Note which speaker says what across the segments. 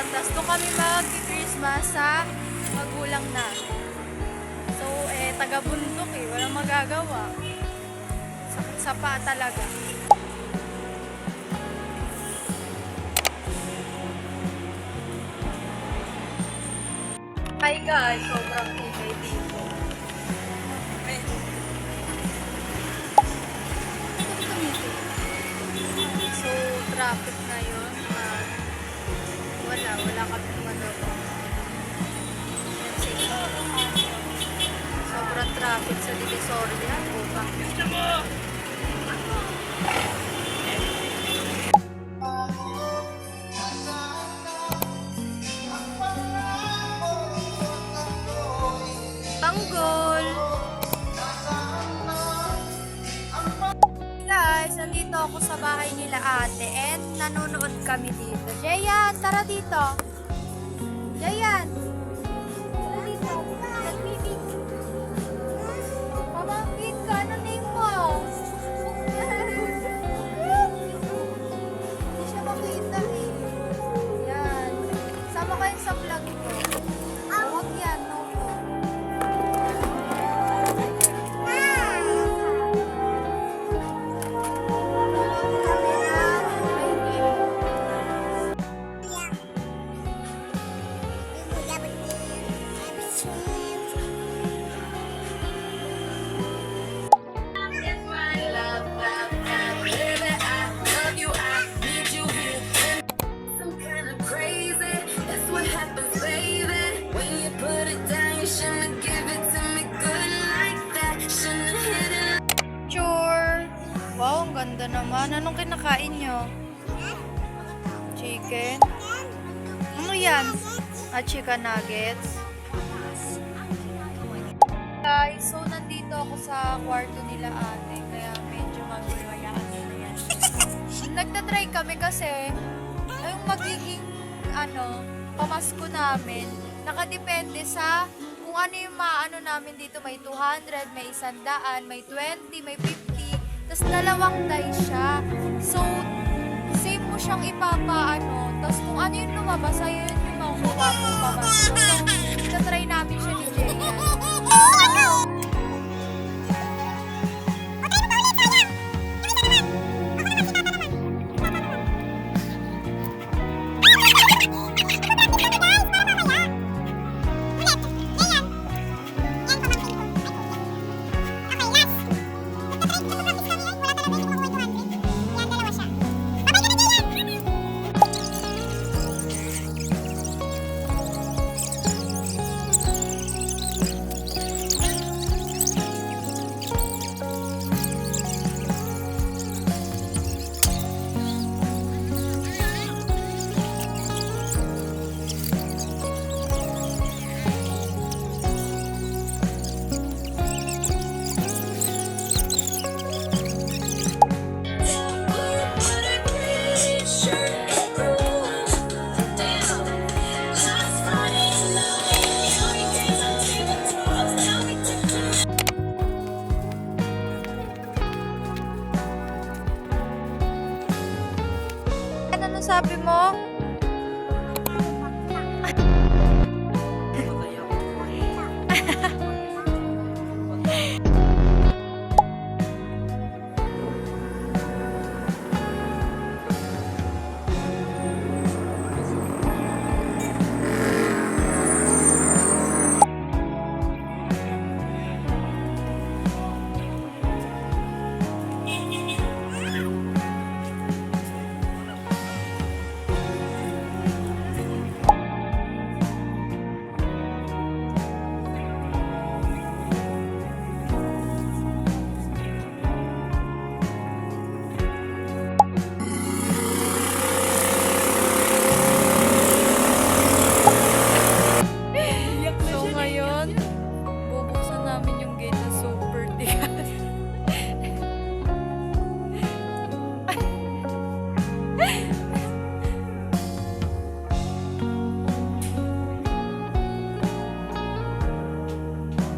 Speaker 1: Tapos doon kami mag-Christmas sa magulang namin. So, taga-bundok walang magagawa. Sakit sa paa talaga. Hi guys, sobrang ingay dito. So, traffic ngayon. Wala kami magawa. Sobrang traffic sa Divisoria. Tanggol! Guys, nandito ako sa bahay nila ate and nanonood kami dito. Jayan, tara dito! Jayan! Tara dito! Pamangkin ka, ano name mo? Hindi siya makita Yan. Sama kayo sa vlog ko. Huwag yan, no? Wow, ang ganda naman. Anong kinakain nyo? Chicken? Ano yan? Chicken nuggets? Guys, so nandito ako sa kwarto nila ate. Kaya medyo magulwayaan na yan. Nagtatry kami kasi yung magiging pamasko namin, nakadepende sa kung ano yung maano namin dito. May 200, may 100, may 20, may 50. Tapos dalawang die siya. So, same mo siyang ipapaano. Tapos kung ano yung lumabas, ayun yung makukuha mo pamasko. So, tatry namin siya ni Jayan. Ano sabi mo?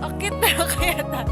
Speaker 1: Akit na kaya na.